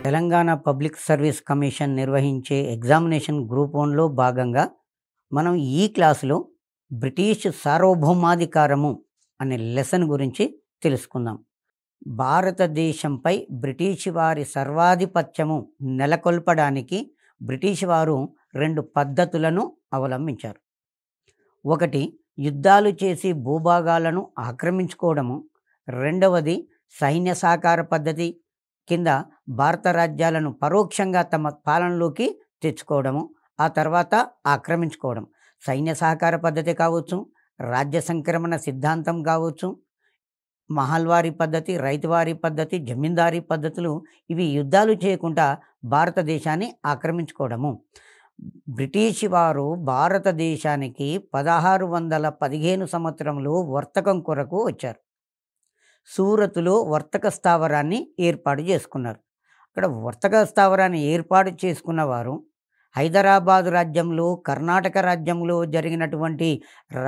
Telangana public service commission నిర్వహించే examination group 1లో భాగంగా మనం ఈ క్లాసులో బ్రిటిష్ సార్వభౌమాధికారము అనే లెసన్ గురించి తెలుసుకుందాం. భారతదేశంపై బ్రిటిష్ వారి సర్వాధిపత్యము నెలకొల్పడానికి బ్రిటిష్ వారు 2 పద్ధతులను అవలంబించారు. ఒకటి, యుద్ధాలు చేసి భూభాగాలను ఆక్రమించుకోవడము. రెండవది, సైన్య సహకార పద్ధతి కింద భారత రాజ్యాలను పరోక్షంగా తమ పాలనలోకి తెచ్చుకోవడము, ఆ తర్వాత ఆక్రమించుకోవడం. సైన్య సహకార పద్ధతి కావచ్చు, రాజ్య సంక్రమణ సిద్ధాంతం కావచ్చు, మహల్వారీ పద్ధతి, రైతువారీ పద్ధతి, జమీందారీ పద్ధతులు, ఇవి యుద్ధాలు చేయకుండా భారతదేశాన్ని ఆక్రమించుకోవడము. బ్రిటిష్ వారు భారతదేశానికి 1615 సంవత్సరంలో వర్తకం కొరకు వచ్చారు. సూరత్లో వర్తక స్థావరాన్ని ఏర్పాటు చేసుకున్నారు. అక్కడ వర్తక స్థావరాన్ని ఏర్పాటు చేసుకున్న వారు హైదరాబాదు రాజ్యంలో, కర్ణాటక రాజ్యంలో జరిగినటువంటి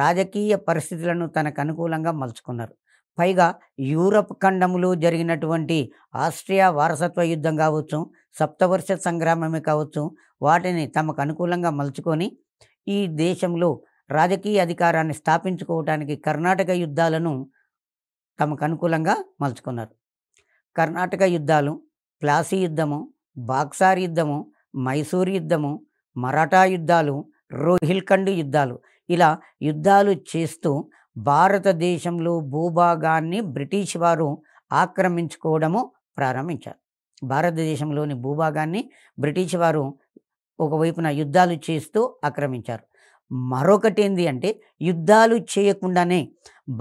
రాజకీయ పరిస్థితులను తనకు అనుకూలంగా మలుచుకున్నారు. పైగా యూరప్ ఖండంలో జరిగినటువంటి ఆస్ట్రియా వారసత్వ యుద్ధం కావచ్చు, సప్తవర్ష సంగ్రామమే కావచ్చు, వాటిని తమకు అనుకూలంగా మలుచుకొని ఈ దేశంలో రాజకీయ అధికారాన్ని స్థాపించుకోవడానికి కర్ణాటక యుద్ధాలను తమకు అనుకూలంగా మలుచుకున్నారు. కర్ణాటక యుద్ధాలు, ప్లాసీ యుద్ధము, బాక్సార్ యుద్ధము, మైసూర్ యుద్ధము, మరాఠా యుద్ధాలు, రోహిల్ఖండ్ యుద్ధాలు, ఇలా యుద్ధాలు చేస్తూ భారతదేశంలో భూభాగాన్ని బ్రిటిష్ వారు ఆక్రమించుకోవడము ప్రారంభించారు. భారతదేశంలోని భూభాగాన్ని బ్రిటిష్ వారు ఒకవైపున యుద్ధాలు చేస్తూ ఆక్రమించారు. మరొకటి ఏంది అంటే, యుద్ధాలు చేయకుండానే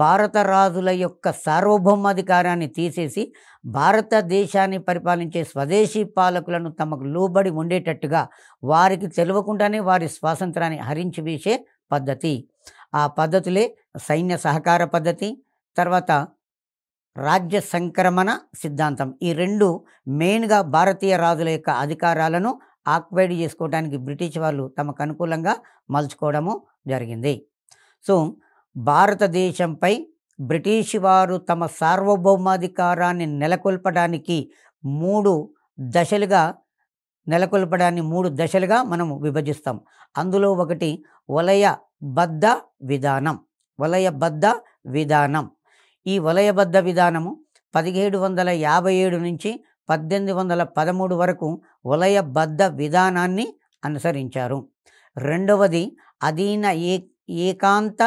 భారత రాజుల యొక్క సార్వభౌమాధికారాన్ని తీసేసి భారతదేశాన్ని పరిపాలించే స్వదేశీ పాలకులను తమకు లోబడి ఉండేటట్టుగా వారికి తెలియకుండానే వారి స్వాతంత్రాన్ని హరించి వేసే పద్ధతి. ఆ పద్ధతులే సైన్య సహకార పద్ధతి, తర్వాత రాజ్య సంక్రమణ సిద్ధాంతం. ఈ రెండు మెయిన్గా భారతీయ రాజుల యొక్క అధికారాలను ఆక్వైడ్ చేసుకోవడానికి బ్రిటిష్ వాళ్ళు తమకు అనుకూలంగా మలుచుకోవడము జరిగింది. సో భారతదేశంపై బ్రిటిష్ వారు తమ సార్వభౌమాధికారాన్ని నెలకొల్పడానికి మూడు దశలుగా మనం విభజిస్తాం. అందులో ఒకటి వలయబద్ధ విధానం. ఈ వలయబద్ధ విధానము 1757 నుంచి 1813 వరకు వలయబద్ధ విధానాన్ని అనుసరించారు. రెండవది అధీన ఏకాంత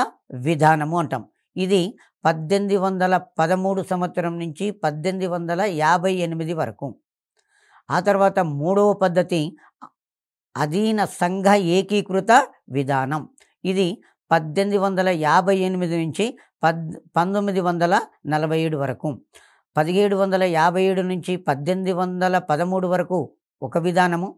విధానము అంటాం. ఇది 1813 సంవత్సరం నుంచి 1858 వరకు. ఆ తర్వాత మూడవ పద్ధతి అధీన సంఘ ఏకీకృత విధానం. ఇది 1858 నుంచి 1947 వరకు. 1757 నుంచి 1813 వరకు ఒక విధానము,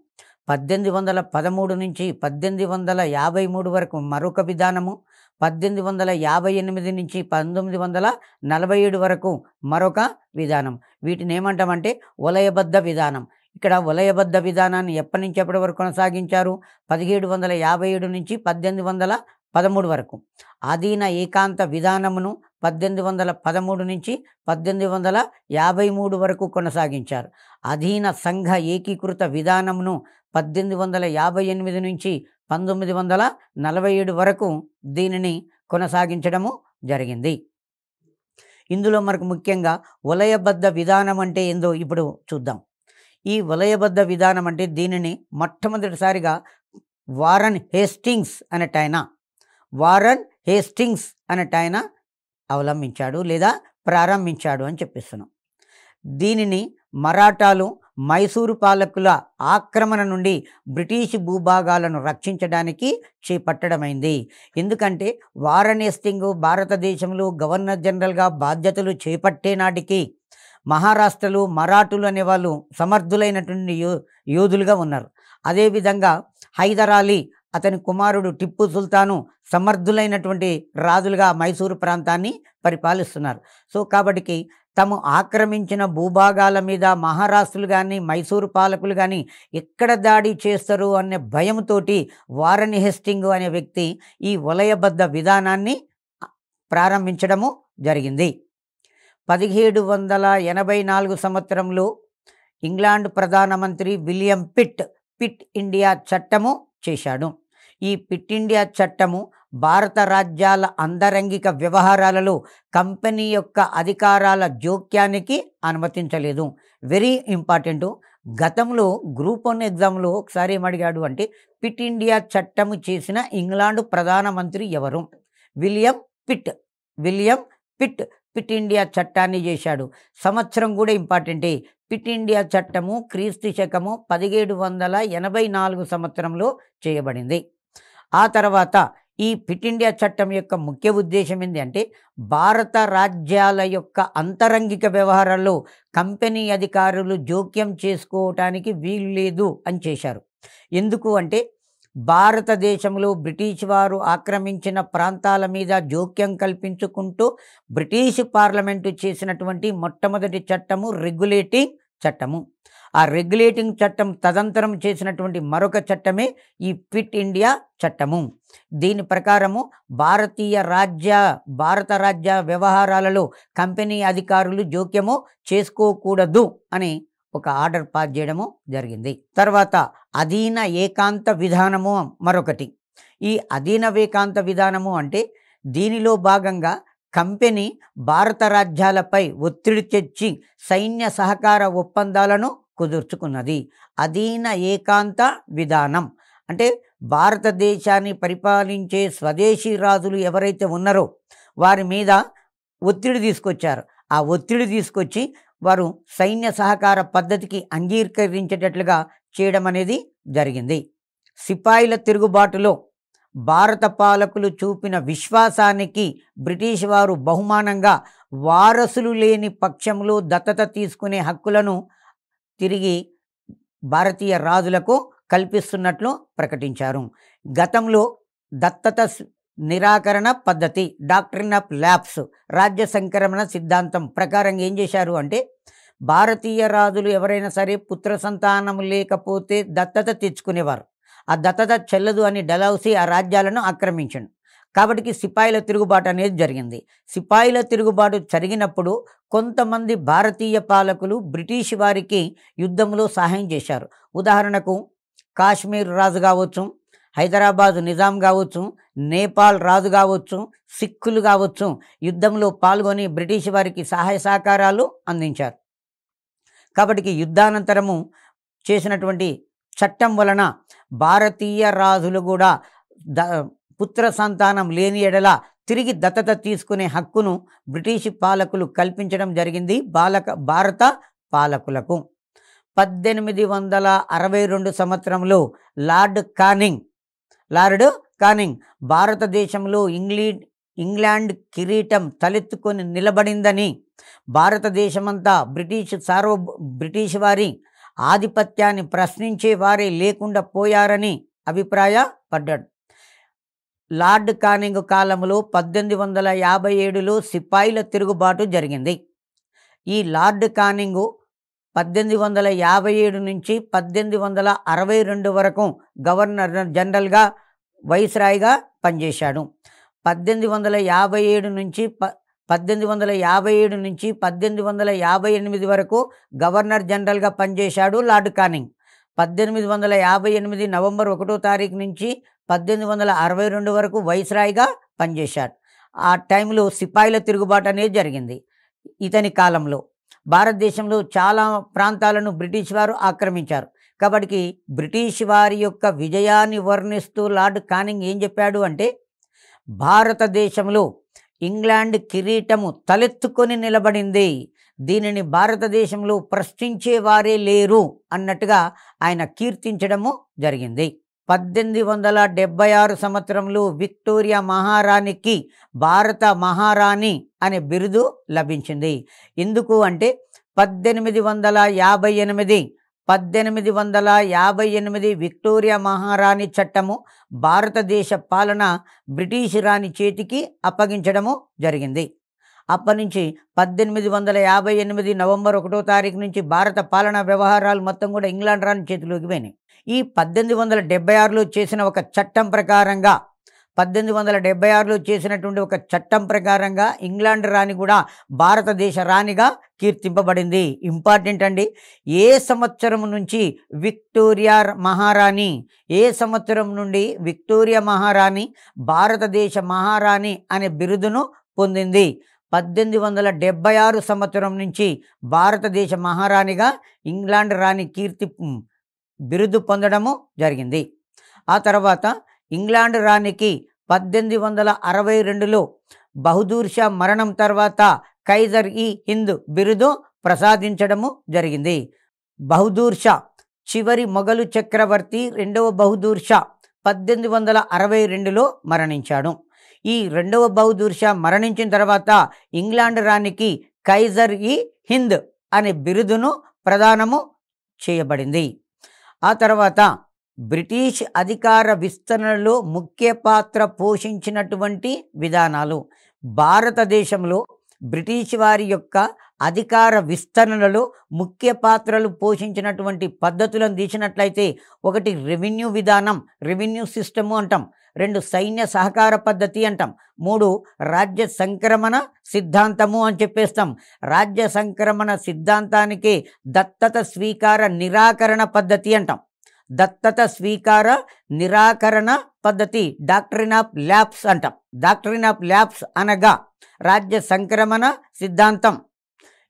1813 నుంచి 1853 వరకు మరొక విధానము, 1858 నుంచి 1947 వరకు మరొక విధానం. వీటిని ఏమంటామంటే వలయబద్ధ విధానం. ఇక్కడ వలయబద్ధ విధానాన్ని ఎప్పటి నుంచి ఎప్పటి వరకు కొనసాగించారు? 1757 నుంచి 1813 వరకు. అధీన ఏకాంత విధానమును 1813 నుంచి 1853 వరకు కొనసాగించారు. అధీన సంఘ ఏకీకృత విధానమును 1858 నుంచి 1947 వరకు దీనిని కొనసాగించడము జరిగింది. ఇందులో మనకు ముఖ్యంగా వలయబద్ధ విధానం అంటే ఏందో ఇప్పుడు చూద్దాం. ఈ వలయబద్ధ విధానం అంటే దీనిని మొట్టమొదటిసారిగా వారన్ హేస్టింగ్స్ అనేటాయన అవలంబించాడు లేదా ప్రారంభించాడు అని చెప్పిస్తున్నాం. దీనిని మరాఠాలు, మైసూరు పాలకుల ఆక్రమణ నుండి బ్రిటిష్ భూభాగాలను రక్షించడానికి చేపట్టడమైంది. ఎందుకంటే వారన్ హేస్టింగ్ భారతదేశంలో గవర్నర్ జనరల్గా బాధ్యతలు చేపట్టే నాటికి మహారాష్ట్రలో మరాఠులు అనేవాళ్ళు సమర్థులైనటువంటి యోధులుగా ఉన్నారు. అదేవిధంగా హైదర్ అలీ, అతని కుమారుడు టిప్పు సుల్తాను సమర్థులైనటువంటి రాజులుగా మైసూరు ప్రాంతాన్ని పరిపాలిస్తున్నారు. సో కాబట్టి తాము ఆక్రమించిన భూభాగాల మీద మహారాష్ట్రులు కానీ మైసూరు పాలకులు కానీ ఎక్కడ దాడి చేస్తారు అనే భయంతోటి వారన్ హేస్టింగ్ అనే వ్యక్తి ఈ వలయబద్ధ విధానాన్ని ప్రారంభించడము జరిగింది. 1784 సంవత్సరంలో ఇంగ్లాండ్ ప్రధానమంత్రి విలియం పిట్ ఇండియా చట్టము చేశాడు. ఈ పిట్ ఇండియా చట్టము భారత రాజ్యాల అంతరంగిక వ్యవహారాలలో కంపెనీ యొక్క అధికారాల జోక్యానికి అనుమతించలేదు. Very important. గతంలో గ్రూప్ 1 ఎగ్జామ్లో ఒకసారి ఏమడిగాడు అంటే పిట్ ఇండియా చట్టము చేసిన ఇంగ్లాండ్ ప్రధానమంత్రి ఎవరు? విలియం పిట్ పిట్ ఇండియా చట్టాన్ని చేశాడు. సంవత్సరం కూడా ఇంపార్టెంటే. పిట్ ఇండియా చట్టము క్రీస్తు శకము 1784 సంవత్సరంలో చేయబడింది. ఆ తర్వాత ఈ పిట్ ఇండియా చట్టం యొక్క ముఖ్య ఉద్దేశం ఏంటి అంటే భారత రాజ్యాల యొక్క అంతరంగిక వ్యవహారాల్లో కంపెనీ అధికారులు జోక్యం చేసుకోవటానికి వీలు లేదు అని చేశారు. ఎందుకు అంటే భారతదేశంలో బ్రిటిష్ వారు ఆక్రమించిన ప్రాంతాల మీద జోక్యం కల్పించుకుంటూ బ్రిటిష్ పార్లమెంటు చేసినటువంటి మొట్టమొదటి చట్టము రెగ్యులేటింగ్ చట్టము. ఆ రెగ్యులేటింగ్ చట్టం తదంతరం చేసినటువంటి మరొక చట్టమే ఈ పిట్ ఇండియా చట్టము. దీని ప్రకారము భారత రాజ్య వ్యవహారాలలో కంపెనీ అధికారులు జోక్యము చేసుకోకూడదు అని ఒక ఆర్డర్ పాస్ చేయడము జరిగింది. తర్వాత అధీన ఏకాంత విధానము మరొకటి. ఈ అధీన ఏకాంత విధానము అంటే దీనిలో భాగంగా కంపెనీ భారత రాజ్యాలపై ఒత్తిడి తెచ్చి సైన్య సహకార ఒప్పందాలను కుదుర్చుకున్నది. అధీన ఏకాంత విధానం అంటే భారతదేశాన్ని పరిపాలించే స్వదేశీ రాజులు ఎవరైతే ఉన్నారో వారి మీద ఒత్తిడి తీసుకొచ్చారు. ఆ ఒత్తిడి తీసుకొచ్చి వారు సైన్య సహకార పద్ధతికి అంగీకరించేటట్లుగా చేయడం అనేది జరిగింది. సిపాయిల తిరుగుబాటులో భారత పాలకులు చూపిన విశ్వాసానికి బ్రిటిష్ వారు బహుమానంగా వారసులు లేని పక్షంలో దత్తత తీసుకునే హక్కులను తిరిగి భారతీయ రాజులకు కల్పిస్తున్నట్లు ప్రకటించారు. గతంలో దత్తత నిరాకరణ పద్ధతి డాక్ట్రిన్ ఆఫ్ ల్యాప్స్ రాజ్య సంక్రమణ సిద్ధాంతం ప్రకారం ఏం చేశారు అంటే భారతీయ రాజులు ఎవరైనా సరే పుత్ర సంతానం లేకపోతే దత్తత తెచ్చుకునేవారు. ఆ దత్తత చెల్లదు అని డలౌసీ ఆ రాజ్యాలను ఆక్రమించండు. కాబట్టి సిపాయిల తిరుగుబాటు అనేది జరిగింది. సిపాయిల తిరుగుబాటు జరిగినప్పుడు కొంతమంది భారతీయ పాలకులు బ్రిటిష్ వారికి యుద్ధంలో సహాయం చేశారు. ఉదాహరణకు కాశ్మీర్ రాజు కావచ్చు, హైదరాబాదు నిజాం కావచ్చు, నేపాల్ రాజు కావచ్చు, సిక్కులు కావచ్చు, యుద్ధంలో పాల్గొని బ్రిటిష్ వారికి సహాయ సహకారాలు అందించారు. కాబట్టి యుద్ధానంతరము చేసినటువంటి చట్టం వలన భారతీయ రాజులు కూడా పుత్ర సంతానం లేని ఎడల తిరిగి దత్తత తీసుకునే హక్కును బ్రిటిష్ పాలకులు కల్పించడం జరిగింది భారత పాలకులకు. 1862 సంవత్సరంలో లార్డ్ కానింగ్ భారతదేశంలో ఇంగ్లాండ్ కిరీటం తలెత్తుకొని నిలబడిందని, భారతదేశమంతా బ్రిటిష్ వారి ఆధిపత్యాన్ని ప్రశ్నించే వారే లేకుండా పోయారని అభిప్రాయపడ్డాడు. లార్డ్ కానింగ్ కాలంలో 1857లో సిపాయిల తిరుగుబాటు జరిగింది. ఈ లార్డ్ కానింగ్ 1857 నుంచి 1862 వరకు గవర్నర్ జనరల్గా వైస్రాయ్గా పనిచేశాడు. 1857 నుంచి 1858 వరకు గవర్నర్ జనరల్గా పనిచేశాడు లార్డ్ కానింగ్. 1858 నవంబర్ 1వ తారీఖు నుంచి 1862 వరకు వైస్రాయ్గా పనిచేశాడు. ఆ టైంలో సిపాయిల తిరుగుబాటు అనేది జరిగింది. ఇతని కాలంలో భారతదేశంలో చాలా ప్రాంతాలను బ్రిటిష్ వారు ఆక్రమించారు. కాబట్టి బ్రిటిష్ వారి యొక్క విజయాన్ని వర్ణిస్తూ లార్డ్ కానింగ్ ఏం చెప్పాడు అంటే భారతదేశంలో ఇంగ్లాండ్ కిరీటము తలెత్తుకొని నిలబడింది, దీనిని భారతదేశంలో ప్రశ్నించే వారే లేరు అన్నట్టుగా ఆయన కీర్తించడము జరిగింది. 1876 సంవత్సరంలో విక్టోరియా మహారాణికి భారత మహారాణి అనే బిరుదు లభించింది. ఎందుకు అంటే 1858 విక్టోరియా మహారాణి చట్టము భారతదేశ పాలన బ్రిటిష్ రాణి చేతికి అప్పగించడము జరిగింది. అప్పటి నుంచి 1858 నవంబర్ 1వ తారీఖు నుంచి భారత పాలనా వ్యవహారాలు మొత్తం కూడా ఇంగ్లాండ్ రాణి చేతిలోకి పోయినాయి. ఈ 1876లో చేసిన ఒక చట్టం ప్రకారంగా 1876లో చేసినటువంటి ఒక చట్టం ప్రకారంగా ఇంగ్లాండ్ రాణి కూడా భారతదేశ రాణిగా కీర్తింపబడింది. ఇంపార్టెంట్ అండి. ఏ సంవత్సరం నుంచి విక్టోరియా మహారాణి, ఏ సంవత్సరం నుండి విక్టోరియా మహారాణి భారతదేశ మహారాణి అనే బిరుదును పొందింది? 1876 సంవత్సరం నుంచి భారతదేశ మహారాణిగా ఇంగ్లాండ్ రాణి బిరుదు పొందడము జరిగింది. ఆ తర్వాత ఇంగ్లాండ్ రాణికి 1862లో బహదూర్ షా మరణం తర్వాత కైజర్ ఈ హింద్ బిరుదు ప్రసాదించడము జరిగింది. బహదూర్ షా చివరి మొఘలు చక్రవర్తి రెండవ బహదూర్ షా 1862లో మరణించాడు. ఈ రెండవ బహదూర్ షా మరణించిన తర్వాత ఇంగ్లాండ్ రాణికి కైజర్ ఈ హింద్ అనే బిరుదును ప్రదానము చేయబడింది. ఆ తర్వాత బ్రిటిష్ అధికార విస్తరణలో ముఖ్య పాత్ర పోషించినటువంటి విధానాలు. భారతదేశంలో బ్రిటిష్ వారి యొక్క అధికార విస్తరణలో ముఖ్య పాత్రలు పోషించినటువంటి పద్ధతులను తీసినట్లయితే, ఒకటి రెవెన్యూ విధానం, రెవెన్యూ సిస్టము అంటాం. 2 సైన్య సహకార పద్ధతి అంటాం. 3 రాజ్య సంక్రమణ సిద్ధాంతము అని చెప్పేస్తాం. రాజ్య సంక్రమణ సిద్ధాంతానికి దత్తత స్వీకార నిరాకరణ పద్ధతి అంటాం. దత్తత స్వీకార నిరాకరణ పద్ధతి డాక్ట్రిన్ ఆఫ్ ల్యాప్స్ అంటాం. డాక్ట్రిన్ ఆఫ్ ల్యాప్స్ అనగా రాజ్య సంక్రమణ సిద్ధాంతం.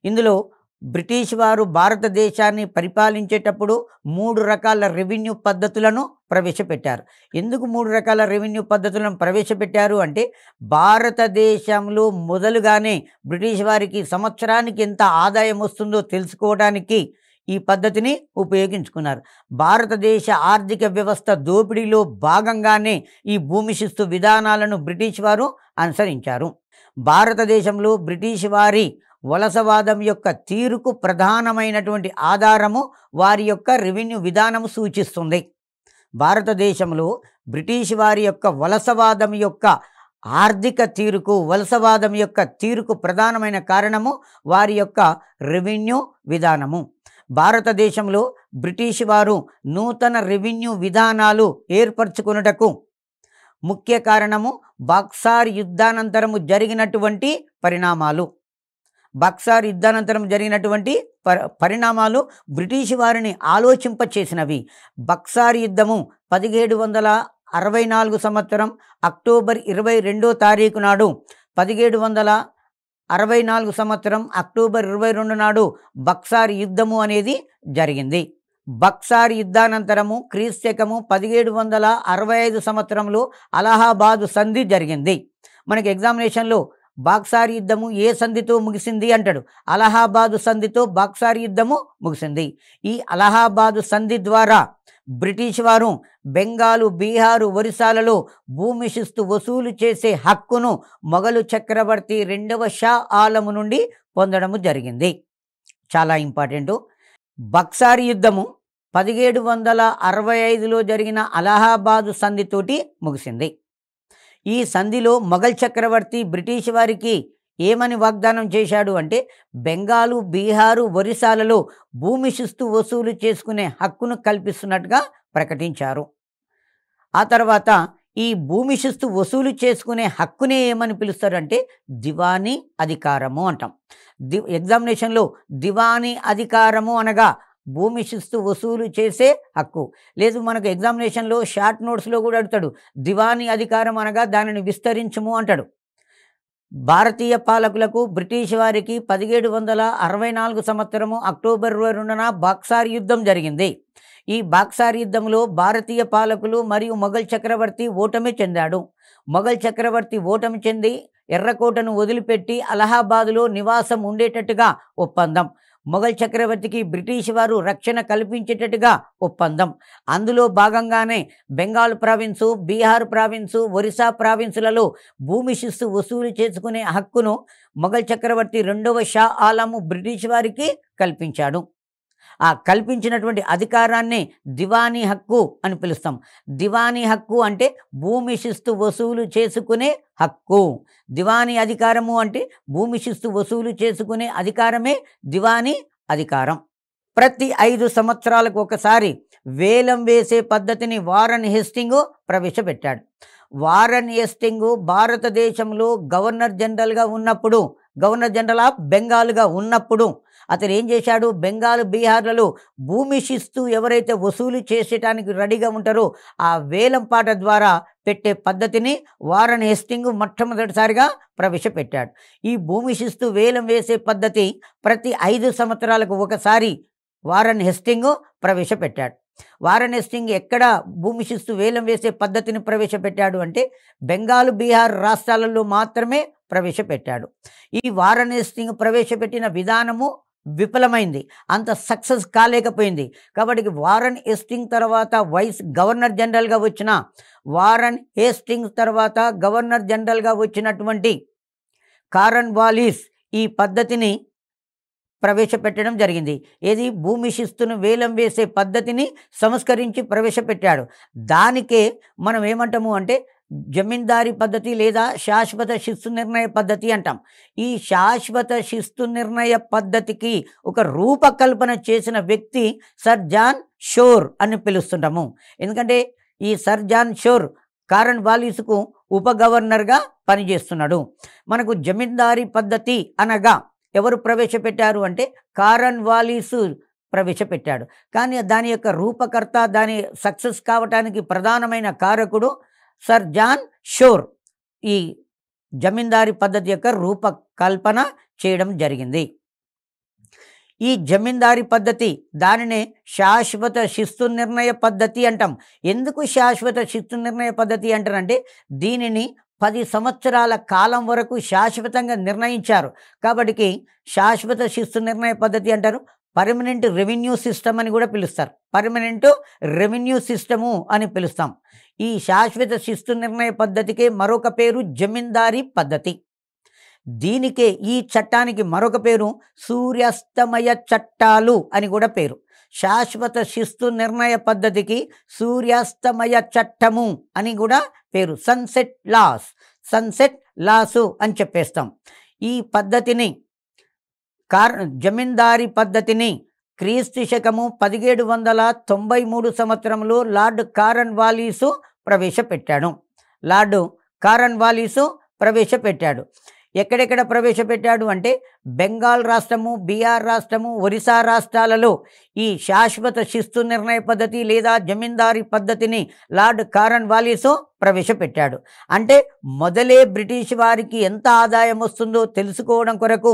ఇందులో బ్రిటిష్ వారు భారతదేశాన్ని పరిపాలించేటప్పుడు 3 రకాల రెవెన్యూ పద్ధతులను ప్రవేశపెట్టారు. ఎందుకు 3 రకాల రెవెన్యూ పద్ధతులను ప్రవేశపెట్టారు అంటే, భారతదేశంలో మొదలుగానే బ్రిటిష్ వారికి సంవత్సరానికి ఎంత ఆదాయం వస్తుందో తెలుసుకోవడానికి ఈ పద్ధతిని ఉపయోగించుకున్నారు. భారతదేశ ఆర్థిక వ్యవస్థ దోపిడీలో భాగంగానే ఈ భూమి శిస్తు విధానాలను బ్రిటిష్ వారు అనుసరించారు. భారతదేశంలో బ్రిటిష్ వారి వలసవాదం యొక్క తీరుకు ప్రధానమైనటువంటి ఆధారము వారి యొక్క రెవెన్యూ విధానము సూచిస్తుంది. భారతదేశంలో బ్రిటిష్ వారి యొక్క వలసవాదం యొక్క ఆర్థిక తీరుకు, వలసవాదం యొక్క తీరుకు ప్రధానమైన కారణము వారి యొక్క రెవెన్యూ విధానము. భారతదేశంలో బ్రిటిష్ వారు నూతన రెవెన్యూ విధానాలు ఏర్పరచుకొనుటకు ముఖ్య కారణము బక్సార్ యుద్ధానంతరము జరిగినటువంటి పరిణామాలు. బక్సార్ యుద్ధానంతరం జరిగినటువంటి పరిణామాలు బ్రిటిష్ వారిని ఆలోచింపచేసినవి. బక్సార్ యుద్ధము 1764 సంవత్సరం అక్టోబర్ 22వ తారీఖు నాడు, 1764 సంవత్సరం అక్టోబర్ 22 నాడు బక్సార్ యుద్ధము అనేది జరిగింది. బక్సార్ యుద్ధానంతరము క్రీస్తకము 1765 సంవత్సరంలో అలహాబాదు సంధి జరిగింది. మనకి ఎగ్జామినేషన్లో బక్సార్ యుద్ధము ఏ సంధితో ముగిసింది అంటాడు. అలహాబాదు సంధితో బక్సార్ యుద్ధము ముగిసింది. ఈ అలహాబాదు సంధి ద్వారా బ్రిటిష్ వారు బెంగాలు, బీహారు, ఒరిస్సాలలో భూమి శిస్తు వసూలు చేసే హక్కును మొఘలు చక్రవర్తి రెండవ షా ఆలము నుండి పొందడము జరిగింది. చాలా ఇంపార్టెంటు. బక్సార్ యుద్ధము 1765లో జరిగిన అలహాబాదు సంధితోటి ముగిసింది. ఈ సంధిలో మొఘల్ చక్రవర్తి బ్రిటిష్ వారికి ఏమని వాగ్దానం చేశాడు అంటే, బెంగాలు, బీహారు, ఒరిస్సాలలో భూమి శిస్తు వసూలు చేసుకునే హక్కును కల్పిస్తున్నట్టుగా ప్రకటించారు. ఆ తర్వాత ఈ భూమి శిస్తు వసూలు చేసుకునే హక్కునే ఏమని పిలుస్తారంటే దివానీ అధికారము అంటాం. ఎగ్జామినేషన్లో దివానీ అధికారము అనగా భూమి శిస్తు వసూలు చేసే హక్కు. లేదు, మనకు ఎగ్జామినేషన్లో షార్ట్ నోట్స్లో కూడా అడుగుతాడు, దివానీ అధికారం అనగా దానిని విస్తరించుము అంటాడు. భారతీయ పాలకులకు బ్రిటిష్ వారికి 1764 సంవత్సరము అక్టోబర్ 22న బక్సార్ యుద్ధం జరిగింది. ఈ బక్సార్ యుద్ధంలో భారతీయ పాలకులు మరియు మొఘల్ చక్రవర్తి ఓటమి చెందాడు. మొఘల్ చక్రవర్తి ఓటమి చెంది ఎర్రకోటను వదిలిపెట్టి అలహాబాదులో నివాసం ఉండేటట్టుగా ఒప్పందం. మొఘల్ చక్రవర్తికి బ్రిటిష్ వారు రక్షణ కల్పించేటట్టుగా ఒప్పందం. అందులో భాగంగానే బెంగాల్ ప్రావిన్సు, బీహార్ ప్రావిన్సు, ఒరిస్సా ప్రావిన్సులలో భూమి శిస్తు వసూలు చేసుకునే హక్కును మొఘల్ చక్రవర్తి రెండవ షా ఆలము బ్రిటిష్ వారికి కల్పించాడు. ఆ కల్పించినటువంటి అధికారాన్ని దివానీ హక్కు అని పిలుస్తాం. దివానీ హక్కు అంటే భూమి శిస్తు వసూలు చేసుకునే హక్కు. దివానీ అధికారము అంటే భూమి శిస్తు వసూలు చేసుకునే అధికారమే దివానీ అధికారం. ప్రతి 5 సంవత్సరాలకు ఒకసారి వేలం వేసే పద్ధతిని వారన్ హేస్టింగ్ ప్రవేశపెట్టాడు. వారన్ హేస్టింగ్ భారతదేశంలో గవర్నర్ జనరల్గా ఉన్నప్పుడు, గవర్నర్ జనరల్ ఆఫ్ బెంగాల్గా ఉన్నప్పుడు అతను ఏం చేశాడు, బెంగాల్ బీహార్లలో భూమి శిస్తు ఎవరైతే వసూలు చేసేటానికి రెడీగా ఉంటారో ఆ వేలం పాట ద్వారా పెట్టే పద్ధతిని వారన్ హేస్టింగ్ మొట్టమొదటిసారిగా ప్రవేశపెట్టాడు. ఈ భూమి శిస్తు వేలం వేసే పద్ధతి ప్రతి 5 సంవత్సరాలకు ఒకసారి వారన్ హేస్టింగ్ ప్రవేశపెట్టాడు. వారన్ హేస్టింగ్ ఎక్కడ భూమి శిస్తు వేలం వేసే పద్ధతిని ప్రవేశపెట్టాడు అంటే బెంగాల్ బీహార్ రాష్ట్రాలలో మాత్రమే ప్రవేశపెట్టాడు. ఈ వారన్ హేస్టింగ్ ప్రవేశపెట్టిన విధానము విఫలమైంది, అంత సక్సెస్ కాలేకపోయింది. కాబట్టి వారన్ హేస్టింగ్ తర్వాత గవర్నర్ జనరల్గా వచ్చిన వారన్ హేస్టింగ్స్ తర్వాత గవర్నర్ జనరల్గా వచ్చినటువంటి కార్న్వాలిస్ ఈ పద్ధతిని ప్రవేశపెట్టడం జరిగింది. ఏది, భూమి శిస్తును వేలం వేసే పద్ధతిని సంస్కరించి ప్రవేశపెట్టాడు. దానికే మనం ఏమంటాము అంటే జమీందారీ పద్ధతి లేదా శాశ్వత శిస్తు నిర్ణయ పద్ధతి అంటాం. ఈ శాశ్వత శిస్తు నిర్ణయ పద్ధతికి ఒక రూపకల్పన చేసిన వ్యక్తి సర్ జాన్ షోర్ అని పిలుస్తుంటాము. ఎందుకంటే ఈ సర్ జాన్ షోర్ కార్న్వాలిస్కు ఉప గవర్నర్గా పనిచేస్తున్నాడు. మనకు జమీందారీ పద్ధతి అనగా ఎవరు ప్రవేశపెట్టారు అంటే కార్న్వాలిస్ ప్రవేశపెట్టాడు. కానీ దాని యొక్క రూపకర్త, దాని సక్సెస్ కావటానికి ప్రధానమైన కారకుడు సర్ జాన్ షోర్ ఈ జమీందారీ పద్ధతి యొక్క రూపకల్పన చేయడం జరిగింది. ఈ జమీందారీ పద్ధతి దానినే శాశ్వత శిస్తు నిర్ణయ పద్ధతి అంటాం. ఎందుకు శాశ్వత శిస్తు నిర్ణయ పద్ధతి అంటారంటే దీనిని 10 సంవత్సరాల కాలం వరకు శాశ్వతంగా నిర్ణయించారు. కాబట్టి శాశ్వత శిస్తు నిర్ణయ పద్ధతి అంటారు. పర్మనెంట్ రెవెన్యూ సిస్టమ్ అని కూడా పిలుస్తారు. పర్మనెంట్ రెవెన్యూ సిస్టము అని పిలుస్తాం. ఈ శాశ్వత శిస్తు నిర్ణయ పద్ధతికే మరొక పేరు జమీందారీ పద్ధతి. దీనికే ఈ చట్టానికి మరొక పేరు సూర్యాస్తమయ చట్టాలు అని కూడా పేరు. శాశ్వత శిస్తు నిర్ణయ పద్ధతికి సూర్యాస్తమయ చట్టము అని కూడా పేరు. సన్సెట్ లాసు అని చెప్పేస్తాం. ఈ పద్ధతిని జమీందారీ పద్ధతిని క్రీస్తు శకము 1793 సంవత్సరంలో లార్డ్ కార్న్వాలిస్ ప్రవేశపెట్టాడు. ఎక్కడెక్కడ ప్రవేశపెట్టాడు అంటే బెంగాల్ రాష్ట్రము, బీహార్ రాష్ట్రము, ఒరిస్సా రాష్ట్రాలలో ఈ శాశ్వత శిస్తు నిర్ణయ పద్ధతి లేదా జమీందారీ పద్ధతిని లార్డ్ కార్న్వాలిస్ ప్రవేశపెట్టాడు. అంటే మొదలే బ్రిటిష్ వారికి ఎంత ఆదాయం వస్తుందో తెలుసుకోవడం కొరకు,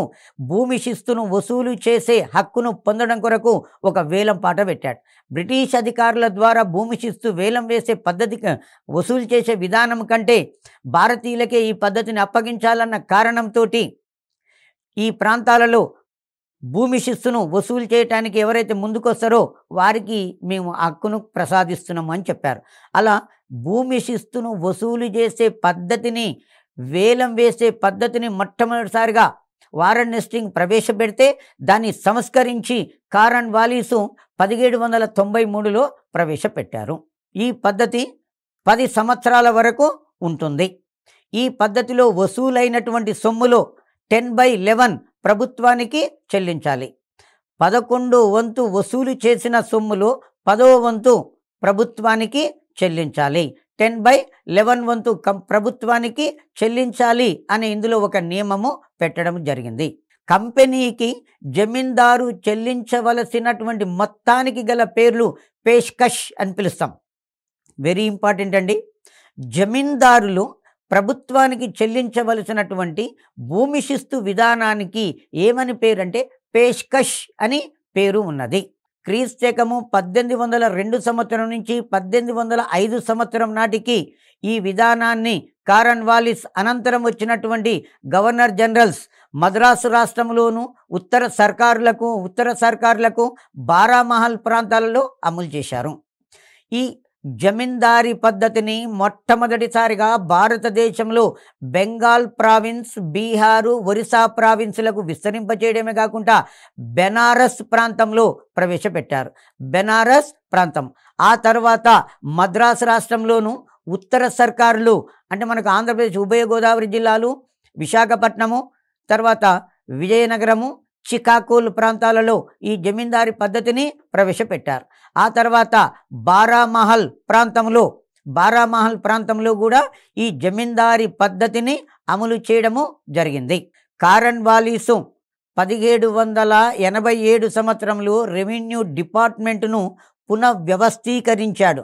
భూమి శిస్తును వసూలు చేసే హక్కును పొందడం కొరకు ఒక వేలం పాట పెట్టాడు. బ్రిటిష్ అధికారుల ద్వారా భూమి శిస్తు వేలం వేసే పద్ధతికి వసూలు చేసే విధానం కంటే భారతీయులకే ఈ పద్ధతిని అప్పగించాలన్న కారణంతో ఈ ప్రాంతాలలో భూమి శిస్తును వసూలు చేయడానికి ఎవరైతే ముందుకొస్తారో వారికి మేము హక్కును ప్రసాదిస్తున్నాము అని చెప్పారు. అలా భూమి శిస్తును వసూలు చేసే పద్ధతిని, వేలం వేసే పద్ధతిని మొట్టమొదటిసారిగా వారన్ హేస్టింగ్ ప్రవేశపెడితే దాన్ని సంస్కరించి కార్న్వాలిస్ 1793లో ప్రవేశపెట్టారు. ఈ పద్ధతి 10 సంవత్సరాల వరకు ఉంటుంది. ఈ పద్ధతిలో వసూలైనటువంటి సొమ్ములో 10/11 ప్రభుత్వానికి చెల్లించాలి. 11 వంతు వసూలు చేసిన సొమ్ములో 10వ వంతు ప్రభుత్వానికి చెల్లించాలి. 10/11 వంతు ప్రభుత్వానికి చెల్లించాలి అనే ఇందులో ఒక నియమము పెట్టడం జరిగింది. కంపెనీకి జమీందారు చెల్లించవలసినటువంటి మొత్తానికి గల పేర్లు పేష్కష్ అని పిలుస్తాం. వెరీ ఇంపార్టెంట్ అండి. జమీందారులు ప్రభుత్వానికి చెల్లించవలసినటువంటి భూమి శిస్తు విధానానికి ఏమని పేరు అంటే పేష్కష్ అని పేరు ఉన్నది. క్రీస్తు శకము 1802 సంవత్సరం నుంచి 1805 సంవత్సరం నాటికి ఈ విధానాన్ని కార్న్వాలిస్ అనంతరం వచ్చినటువంటి గవర్నర్ జనరల్స్ మద్రాసు రాష్ట్రంలోను ఉత్తర సర్కారులకు బారామహల్ ప్రాంతాలలో అమలు చేశారు. ఈ జమీందారీ పద్ధతిని మొట్టమొదటిసారిగా భారతదేశంలో బెంగాల్ ప్రావిన్స్, బీహారు, ఒరిస్సా ప్రావిన్సులకు విస్తరింపచేయడమే కాకుండా బెనారస్ ప్రాంతంలో ప్రవేశపెట్టారు. బెనారస్ ప్రాంతం ఆ తర్వాత మద్రాసు రాష్ట్రంలోను ఉత్తర సర్కారులు అంటే మనకు ఆంధ్రప్రదేశ్ ఉభయ గోదావరి జిల్లాలు, విశాఖపట్నము, తర్వాత విజయనగరము, చికాగోల్ ప్రాంతాలలో ఈ జమీందారీ పద్ధతిని ప్రవేశపెట్టారు. ఆ తర్వాత బారామహల్ ప్రాంతంలో కూడా ఈ జమీందారీ పద్ధతిని అమలు చేయడము జరిగింది. కార్న్వాలిస్ 1787 సంవత్సరంలో రెవెన్యూ డిపార్ట్మెంటును పునఃవ్యవస్థీకరించాడు.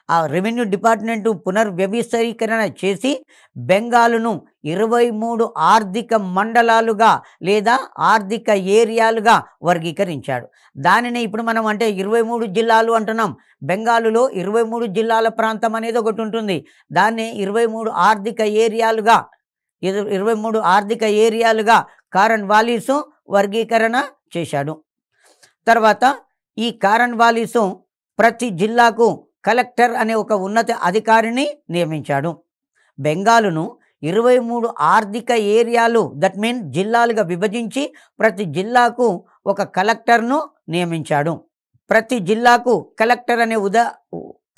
ఆ రెవెన్యూ డిపార్ట్మెంటు పునర్వ్యవస్థీకరణ చేసి బెంగాలును 23 ఆర్థిక మండలాలుగా లేదా ఆర్థిక ఏరియాలుగా వర్గీకరించాడు. దానిని ఇప్పుడు మనం అంటే 23 జిల్లాలు అంటున్నాం. బెంగాలులో 23 జిల్లాల ప్రాంతం అనేది ఒకటి ఉంటుంది. దాన్ని 23 ఆర్థిక ఏరియాలుగా కార్న్వాలిస్ వర్గీకరణ చేశాడు. తర్వాత ఈ కార్న్వాలిస్ ప్రతి జిల్లాకు కలెక్టర్ అనే ఒక ఉన్నత అధికారిని నియమించాడు. బెంగాలును 23 ఆర్థిక ఏరియాలు దట్ మీన్ జిల్లాలుగా విభజించి ప్రతి జిల్లాకు ఒక కలెక్టర్ను నియమించాడు. ప్రతి జిల్లాకు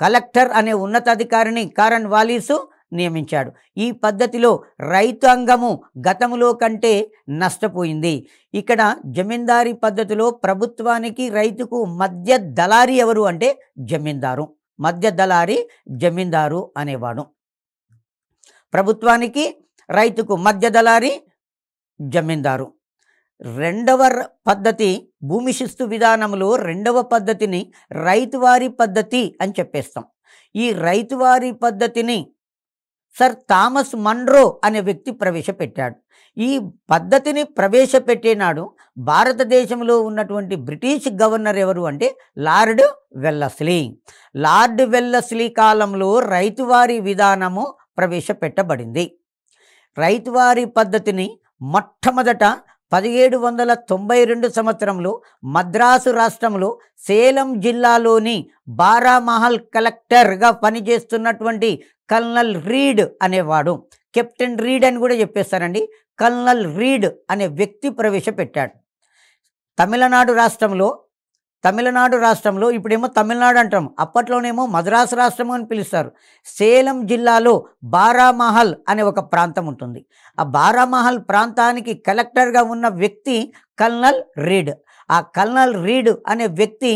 కలెక్టర్ అనే ఉన్నతాధికారిని కార్న్వాలిస్ నియమించాడు. ఈ పద్ధతిలో రైతాంగము గతంలో కంటే నష్టపోయింది. ఇక్కడ జమీందారీ పద్ధతిలో ప్రభుత్వానికి రైతుకు మధ్య దళారీ ఎవరు అంటే జమీందారు. మధ్య దళారీ జమీందారు అనేవాడు. ప్రభుత్వానికి రైతుకు మధ్య దళారీ జమీందారు. రెండవ పద్ధతి భూమి శిస్తు విధానంలో రెండవ పద్ధతిని రైతువారీ పద్ధతి అని చెప్పేస్తాం. ఈ రైతువారీ పద్ధతిని సర్ థామస్ మన్రో అనే వ్యక్తి ప్రవేశపెట్టాడు. ఈ పద్ధతిని ప్రవేశపెట్టినాడు భారతదేశంలో ఉన్నటువంటి బ్రిటిష్ గవర్నర్ ఎవరు అంటే లార్డ్ వెల్లస్లీ కాలంలో రైతువారీ విధానము ప్రవేశపెట్టబడింది. రైతువారీ పద్ధతిని మొట్టమొదట 1792 సంవత్సరంలో మద్రాసు రాష్ట్రంలో సేలం జిల్లాలోని బారామహల్ కలెక్టర్గా పనిచేస్తున్నటువంటి కల్నల్ రీడ్ అనేవాడు, కెప్టెన్ రీడ్ అని కూడా చెప్పేస్తారండి, కల్నల్ రీడ్ అనే వ్యక్తి ప్రవేశపెట్టాడు. తమిళనాడు రాష్ట్రంలో ఇప్పుడేమో తమిళనాడు అంటాం, అప్పట్లోనేమో మద్రాసు రాష్ట్రం అని పిలుస్తారు. సేలం జిల్లాలో బారామహల్ అనే ఒక ప్రాంతం ఉంటుంది. ఆ బారామహల్ ప్రాంతానికి కలెక్టర్గా ఉన్న వ్యక్తి కల్నల్ రీడ్. ఆ కల్నల్ రీడ్ అనే వ్యక్తి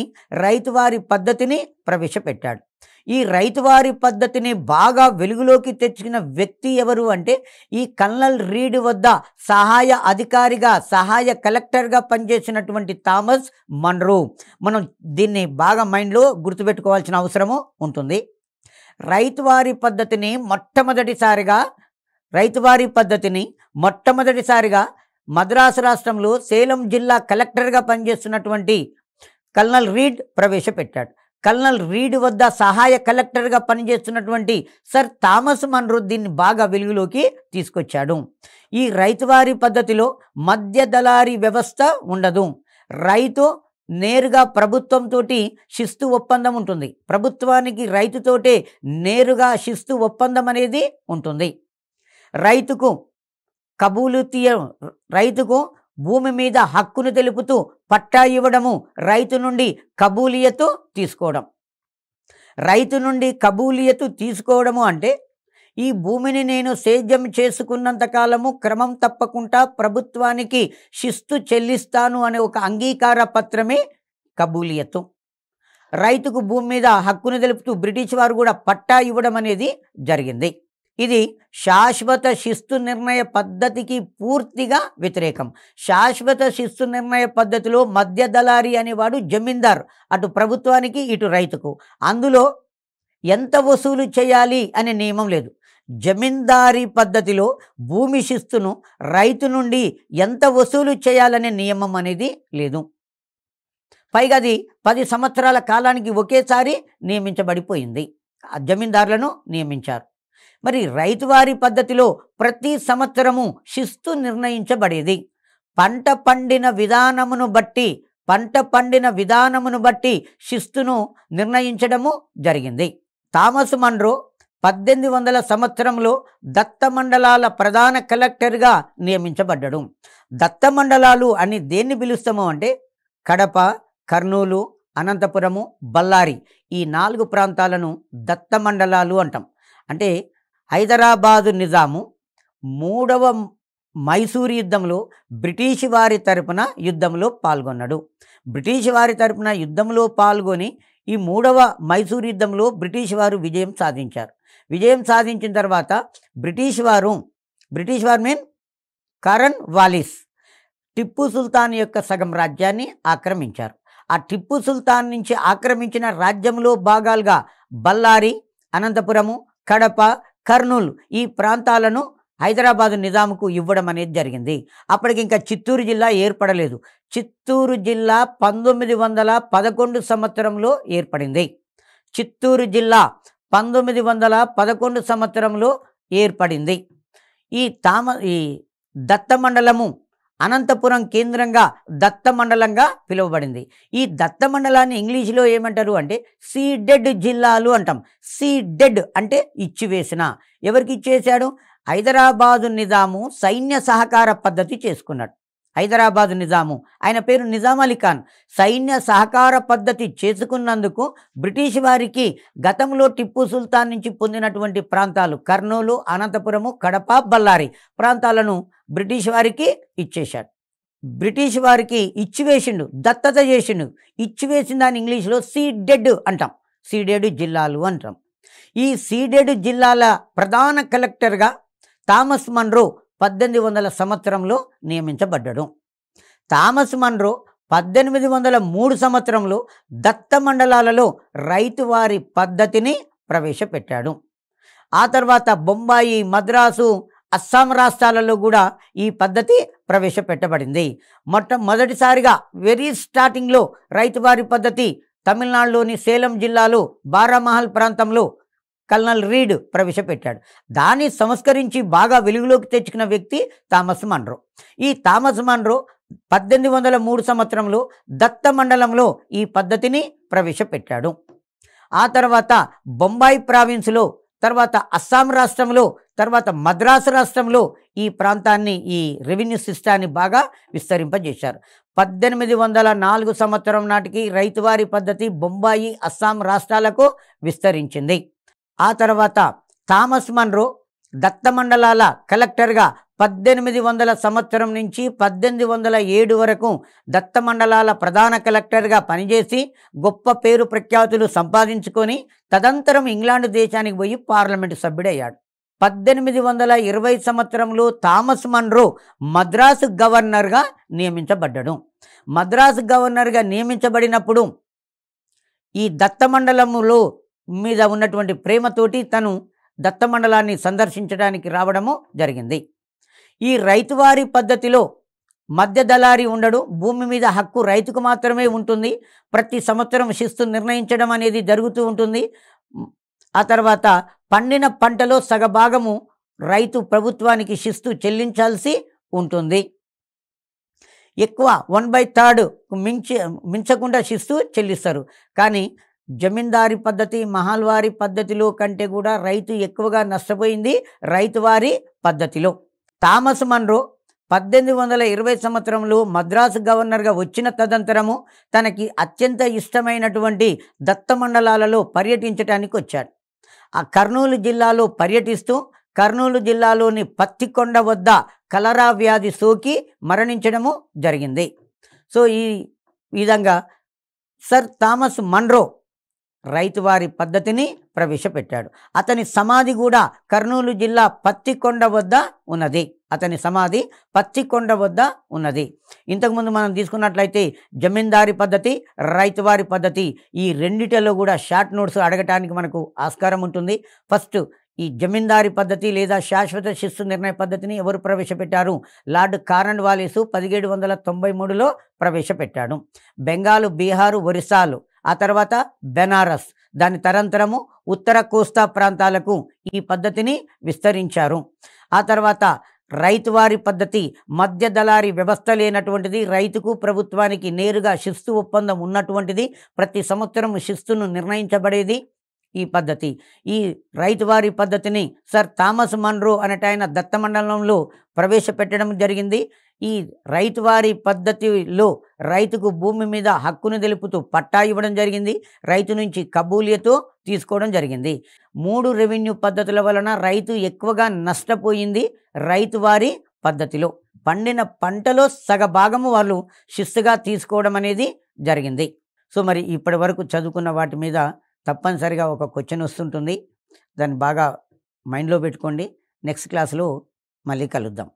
రైతువారీ పద్ధతిని ప్రవేశపెట్టాడు. ఈ రైతువారీ పద్ధతిని బాగా వెలుగులోకి తెచ్చిన వ్యక్తి ఎవరు అంటే ఈ కల్నల్ రీడ్ వద్ద సహాయ కలెక్టర్గా పనిచేసినటువంటి థామస్ మన్రో. మనం దీన్ని బాగా మైండ్లో గుర్తుపెట్టుకోవాల్సిన అవసరము ఉంటుంది. రైతువారీ పద్ధతిని మొట్టమొదటిసారిగా మద్రాసు రాష్ట్రంలో సేలం జిల్లా కలెక్టర్గా పనిచేస్తున్నటువంటి కల్నల్ రీడ్ ప్రవేశపెట్టాడు. కల్నల్ రీడ్ వద్ద సహాయ కలెక్టర్గా పనిచేస్తున్నటువంటి సర్ థామస్ మన్రో దీన్ని బాగా వెలుగులోకి తీసుకొచ్చాడు. ఈ రైతువారీ పద్ధతిలో మధ్య దళారీ వ్యవస్థ ఉండదు. రైతు నేరుగా ప్రభుత్వంతో శిస్తు ఒప్పందం ఉంటుంది. ప్రభుత్వానికి రైతుతోటే నేరుగా శిస్తు ఒప్పందం అనేది ఉంటుంది. రైతుకు భూమి మీద హక్కును తెలుపుతూ పట్టా ఇవ్వడము, రైతు నుండి కబూలియతు తీసుకోవడము అంటే ఈ భూమిని నేను సేద్యం చేసుకున్నంత కాలము క్రమం తప్పకుండా ప్రభుత్వానికి శిస్తు చెల్లిస్తాను అనే ఒక అంగీకార పత్రమే కబూలియతు. రైతుకు భూమి మీద హక్కును తెలుపుతూ బ్రిటిష్ వారు కూడా పట్టా ఇవ్వడం అనేది జరిగింది. ఇది శాశ్వత శిస్తు నిర్ణయ పద్ధతికి పూర్తిగా వ్యతిరేకం. శాశ్వత శిస్తు నిర్ణయ పద్ధతిలో మధ్య దళారీ అనేవాడు జమీందార్, అటు ప్రభుత్వానికి ఇటు రైతుకు. అందులో ఎంత వసూలు చేయాలి అనే నియమం లేదు. జమీందారీ పద్ధతిలో భూమి శిస్తును రైతు నుండి ఎంత వసూలు చేయాలనే నియమం అనేది లేదు. పైగా అది 10 సంవత్సరాల కాలానికి ఒకేసారి నియమించబడిపోయింది. జమీందారులను నియమించారు. మరి రైతువారీ పద్ధతిలో ప్రతి సంవత్సరము శిస్తు నిర్ణయించబడేది. పంట పండిన విధానమును బట్టి శిస్తును నిర్ణయించడము జరిగింది. థామస్ మన్రో 1800 సంవత్సరంలో దత్తమండలాల ప్రధాన కలెక్టర్గా నియమించబడ్డాడు. దత్తమండలాలు అని దేన్ని పిలుస్తాము అంటే కడప, కర్నూలు, అనంతపురము, బళ్ళారి ఈ 4 ప్రాంతాలను దత్తమండలాలు అంటాం. అంటే హైదరాబాదు నిజాము 3వ మైసూరు యుద్ధంలో బ్రిటిష్ వారి తరపున యుద్ధంలో పాల్గొన్నాడు. బ్రిటిష్ వారి తరపున యుద్ధంలో పాల్గొని ఈ మూడవ మైసూరు యుద్ధంలో బ్రిటిష్ వారు విజయం సాధించారు. విజయం సాధించిన తర్వాత బ్రిటిష్ వారు మీన్ కరన్ వాలిస్ టిప్పు సుల్తాన్ యొక్క సగం రాజ్యాన్ని ఆక్రమించారు. ఆ టిప్పు సుల్తాన్ నుంచి ఆక్రమించిన రాజ్యంలో భాగాలుగా బళ్ళారి, అనంతపురము, కడప, కర్నూలు ఈ ప్రాంతాలను హైదరాబాదు నిజాంకు ఇవ్వడం అనేది జరిగింది. అప్పటికి ఇంకా చిత్తూరు జిల్లా ఏర్పడలేదు. చిత్తూరు జిల్లా 1911 సంవత్సరంలో ఏర్పడింది. చిత్తూరు జిల్లా 1911 సంవత్సరంలో ఏర్పడింది. ఈ దత్త మండలము అనంతపురం కేంద్రంగా దత్త మండలంగా పిలువబడింది. ఈ దత్త మండలాన్ని ఇంగ్లీష్లో ఏమంటారు అంటే సీడెడ్ జిల్లాలు అంటాం. సీడెడ్ అంటే ఇచ్చివేసిన. ఎవరికి ఇచ్చేశాడు? హైదరాబాదు నిజాము సైన్య సహకార పద్ధతి చేసుకున్నాడు. హైదరాబాదు నిజాము, ఆయన పేరు నిజాం అలీ ఖాన్, సైన్య సహకార పద్ధతి చేసుకున్నందుకు బ్రిటిష్ వారికి గతంలో టిప్పు సుల్తాన్ నుంచి పొందినటువంటి ప్రాంతాలు కర్నూలు, అనంతపురము, కడప, బళ్ళారి ప్రాంతాలను బ్రిటిష్ వారికి ఇచ్చేశాడు. బ్రిటిష్ వారికి ఇచ్చివేసిండు, దత్తత చేసిండు. ఇచ్చివేసిన దాన్ని ఇంగ్లీష్లో సీడెడ్ అంటాం. సీడెడ్ జిల్లాలు అంటాం. ఈ సీడెడ్ జిల్లాల ప్రధాన కలెక్టర్గా థామస్ మన్రో 1800 సంవత్సరంలో నియమించబడ్డాడు. థామస్ మన్రో 1803 సంవత్సరంలో దత్త మండలాలలో రైతువారి పద్ధతిని ప్రవేశపెట్టాడు. ఆ తర్వాత బొంబాయి, మద్రాసు, అస్సాం రాష్ట్రాలలో కూడా ఈ పద్ధతి ప్రవేశపెట్టబడింది. మొదటిసారిగా వెరీ స్టార్టింగ్లో రైతువారి పద్ధతి తమిళనాడులోని సేలం జిల్లాలో బారామహల్ ప్రాంతంలో కల్నల్ రీడ్ ప్రవేశపెట్టాడు. దాన్ని సంస్కరించి బాగా వెలుగులోకి తెచ్చుకున్న వ్యక్తి థామస్ మన్రో. ఈ థామస్ మన్రో 1803 సంవత్సరంలో దత్త మండలంలో ఈ పద్ధతిని ప్రవేశపెట్టాడు. ఆ తర్వాత బొంబాయి ప్రావిన్స్లో, తర్వాత అస్సాం రాష్ట్రంలో, తర్వాత మద్రాసు రాష్ట్రంలో ఈ ప్రాంతాన్ని, ఈ రెవెన్యూ సిస్టాన్ని బాగా విస్తరింపజేశారు. 1804 సంవత్సరం నాటికి రైతువారి పద్ధతి బొంబాయి, అస్సాం రాష్ట్రాలకు విస్తరించింది. ఆ తర్వాత థామస్ మన్రో దత్త మండలాల కలెక్టర్గా 1800 సంవత్సరం నుంచి 1807 వరకు దత్త మండలాల ప్రధాన కలెక్టర్గా పనిచేసి గొప్ప పేరు ప్రఖ్యాతులు సంపాదించుకొని తదంతరం ఇంగ్లాండ్ దేశానికి పోయి పార్లమెంటు సభ్యుడయ్యాడు. 1820 సంవత్సరంలో థామస్ మన్రో మద్రాసు గవర్నర్గా నియమించబడ్డాడు. మద్రాసు గవర్నర్గా నియమించబడినప్పుడు ఈ దత్త మండలములో మీద ఉన్నటువంటి ప్రేమతోటి తను దత్త మండలాన్ని సందర్శించడానికి రావడము జరిగింది. ఈ రైతువారి పద్ధతిలో మధ్య దళారి ఉండడు. భూమి మీద హక్కు రైతుకు మాత్రమే ఉంటుంది. ప్రతి సంవత్సరం శిస్తు నిర్ణయించడం అనేది జరుగుతూ ఉంటుంది. ఆ తర్వాత పండిన పంటలో సగభాగము రైతు ప్రభుత్వానికి శిస్తు చెల్లించాల్సి ఉంటుంది. ఎక్కువ 1/3 మించకుండా శిస్తు చెల్లిస్తారు. కానీ జమీందారీ పద్ధతి, మహల్వారీ పద్ధతిలో కంటే కూడా రైతు ఎక్కువగా నష్టపోయింది రైతువారి పద్ధతిలో. థామస్ మన్రో 1820 సంవత్సరంలో మద్రాసు గవర్నర్గా వచ్చిన తదంతరము తనకి అత్యంత ఇష్టమైనటువంటి దత్త మండలాలలో పర్యటించడానికి వచ్చాడు. ఆ కర్నూలు జిల్లాలో పర్యటిస్తూ కర్నూలు జిల్లాలోని పత్తికొండ వద్ద కలరా వ్యాధి సోకి మరణించడము జరిగింది. సో ఈ విధంగా సర్ థామస్ మన్రో రైతువారి పద్ధతిని ప్రవేశపెట్టాడు. అతని సమాధి కూడా కర్నూలు జిల్లా పత్తికొండ వద్ద ఉన్నది. అతని సమాధి పత్తికొండ వద్ద ఉన్నది. ఇంతకుముందు మనం తీసుకున్నట్లయితే జమీందారీ పద్ధతి, రైతువారి పద్ధతి ఈ రెండిటిలో కూడా షార్ట్ నోట్స్ అడగటానికి మనకు ఆస్కారం ఉంటుంది. ఫస్ట్ ఈ జమీందారీ పద్ధతి లేదా శాశ్వత శిస్తు నిర్ణయ పద్ధతిని ఎవరు ప్రవేశపెట్టారు? లార్డ్ కార్న్ వాలిస్ 1793లో ప్రవేశపెట్టాడు. బెంగాలు, బీహారు, ఒరిస్సాలు, ఆ తర్వాత బెనారస్, దాని తరంతరము ఉత్తర కోస్తా ప్రాంతాలకు ఈ పద్ధతిని విస్తరించారు. ఆ తర్వాత రైతువారి పద్ధతి మధ్య దళారీ వ్యవస్థ లేనటువంటిది, రైతుకు ప్రభుత్వానికి నేరుగా శిస్తు ఒప్పందం ఉన్నటువంటిది, ప్రతి సంవత్సరం శిస్తును నిర్ణయించబడేది ఈ పద్ధతి. ఈ రైతువారి పద్ధతిని సర్ థామస్ మన్రో అనేటాయన దత్త మండలంలో ప్రవేశపెట్టడం జరిగింది. ఈ రైతువారి పద్ధతిలో రైతుకు భూమి మీద హక్కును తెలుపుతూ పట్టా ఇవ్వడం జరిగింది. రైతు నుంచి కబూలియతో తీసుకోవడం జరిగింది. 3 రెవెన్యూ పద్ధతుల వలన రైతు ఎక్కువగా నష్టపోయింది రైతువారి పద్ధతిలో పండిన పంటలో సగభాగము వాళ్ళు శిస్తుగా తీసుకోవడం అనేది జరిగింది. సో మరి ఇప్పటి వరకు చదువుకున్న వాటి మీద తప్పనిసరిగా ఒక క్వశ్చన్ వస్తుంటుంది. దాన్ని బాగా మైండ్లో పెట్టుకోండి. నెక్స్ట్ క్లాస్లో మళ్ళీ కలుద్దాం.